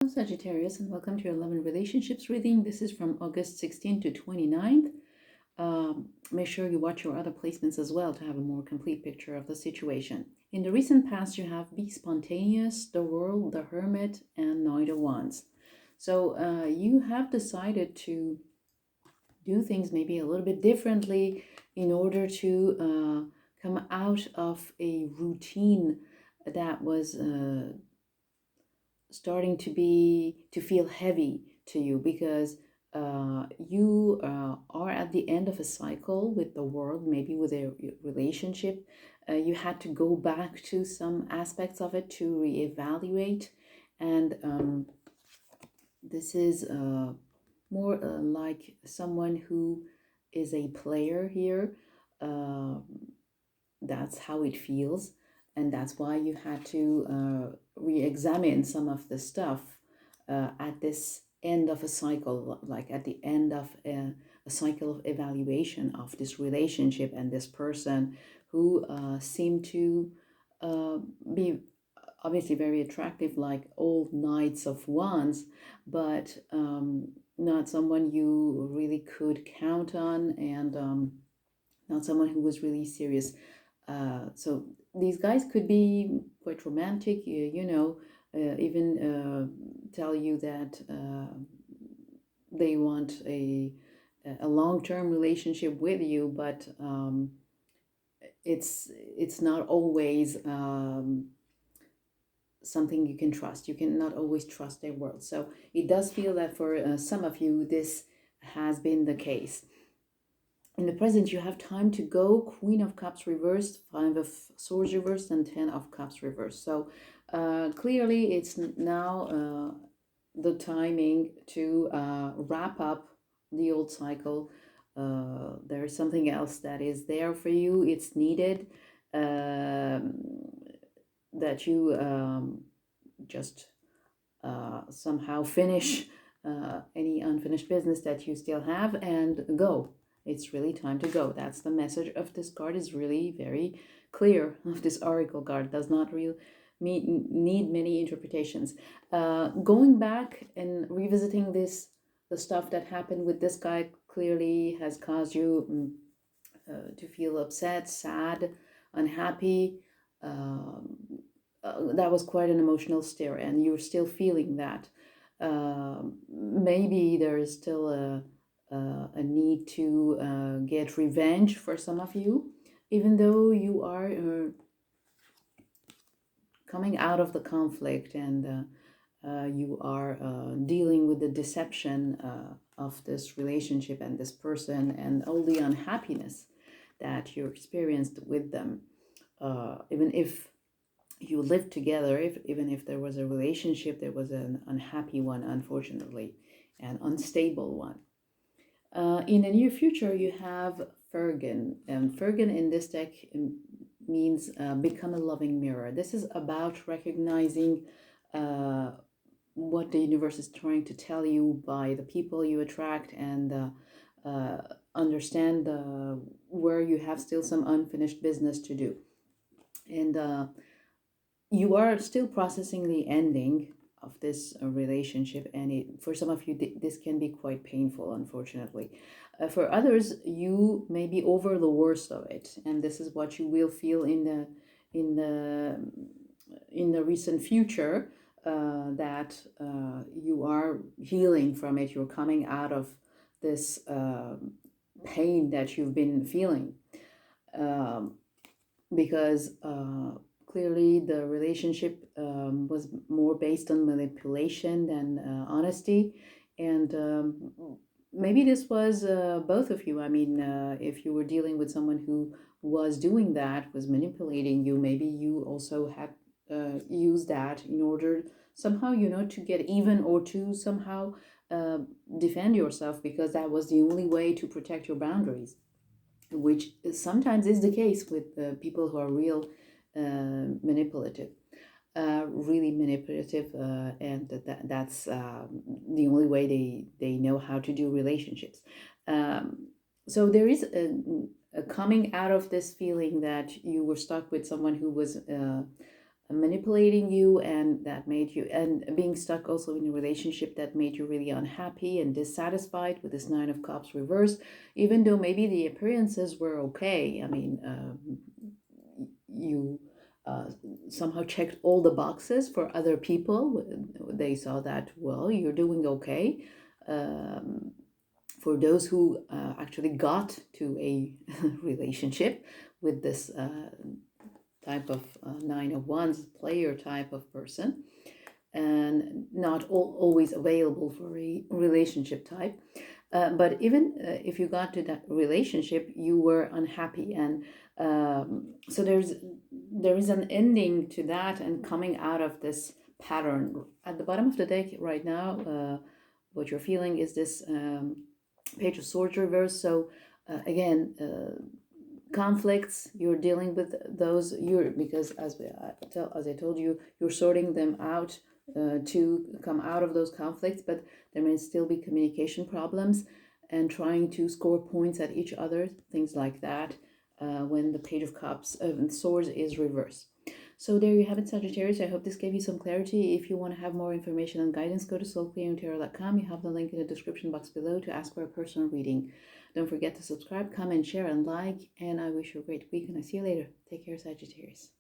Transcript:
Hello, Sagittarius, and welcome to your love and relationships reading. This is from August 16th to 29th. Make sure you watch your other placements as well to have a more complete picture of the situation. In the recent past, you have Be Spontaneous, The World, The Hermit, and Knight of Wands. So you have decided to do things maybe a little bit differently in order to come out of a routine that was starting to feel heavy to you, because you are at the end of a cycle with the world, maybe with a relationship. You had to go back to some aspects of it to reevaluate, and this is more like someone who is a player here. Uh, that's how it feels, and that's why you had to re-examine some of the stuff at this end of a cycle, like at the end of a cycle of evaluation of this relationship and this person who seemed to be obviously very attractive, like old knights of wands, but not someone you really could count on, and not someone who was really serious. So these guys could be quite romantic, even tell you that they want a long-term relationship with you, but it's not always something you can trust. You cannot always trust their word. So it does feel that for some of you, this has been the case. In the present, you have time to go. Queen of Cups reversed, Five of Swords reversed, and Ten of Cups reversed. So clearly it's now the timing to wrap up the old cycle. There is something else that is there for you. It's needed that you just somehow finish any unfinished business that you still have and go. It's really time to go. That's the message of this card. Is really very clear. Of this oracle card does not really need many interpretations. Going back and revisiting the stuff that happened with this guy clearly has caused you to feel upset, sad, unhappy. That was quite an emotional stir, and you're still feeling that. Maybe there is still a need to get revenge for some of you, even though you are coming out of the conflict, and you are dealing with the deception of this relationship and this person and all the unhappiness that you experienced with them. Even if you lived together, even if there was a relationship, there was an unhappy one, unfortunately, an unstable one. In the near future, you have Fergan, and Fergan in this deck means become a loving mirror. This is about recognizing what the universe is trying to tell you by the people you attract, and understand where you have still some unfinished business to do. And you are still processing the ending of this relationship, and for some of you this can be quite painful, unfortunately. For others, you may be over the worst of it, and this is what you will feel in the recent future, that you are healing from it. You're coming out of this pain that you've been feeling, because clearly the relationship was more based on manipulation than honesty, and maybe this was both of you. I mean, if you were dealing with someone who was doing that, was manipulating you, maybe you also had used that in order somehow, to get even, or to somehow defend yourself, because that was the only way to protect your boundaries, which sometimes is the case with people who are manipulative, really manipulative, and that's the only way they know how to do relationships. So there is a coming out of this feeling that you were stuck with someone who was manipulating you, and that made you, and being stuck also in a relationship that made you really unhappy and dissatisfied with this Nine of Cups reverse, even though maybe the appearances were okay. I mean, you somehow checked all the boxes for other people. They saw that, well, you're doing okay. Um, for those who actually got to a relationship with this type of Nine of Wands player type of person, and not always available for a relationship type. But even if you got to that relationship, you were unhappy, and so there is an ending to that, and coming out of this pattern. At the bottom of the deck right now, what you're feeling is this Page of Swords reverse. So again, conflicts, you're dealing with those, because as I told you, you're sorting them out to come out of those conflicts, but there may still be communication problems and trying to score points at each other, things like that, when the Page of Cups and Swords is reversed. So there you have it, Sagittarius. I hope this gave you some clarity. If you want to have more information and guidance, go to soulclearingtarot.com. You have the link in the description box below to ask for a personal reading. Don't forget to subscribe, comment, share, and like. And I wish you a great week, and I see you later. Take care, Sagittarius.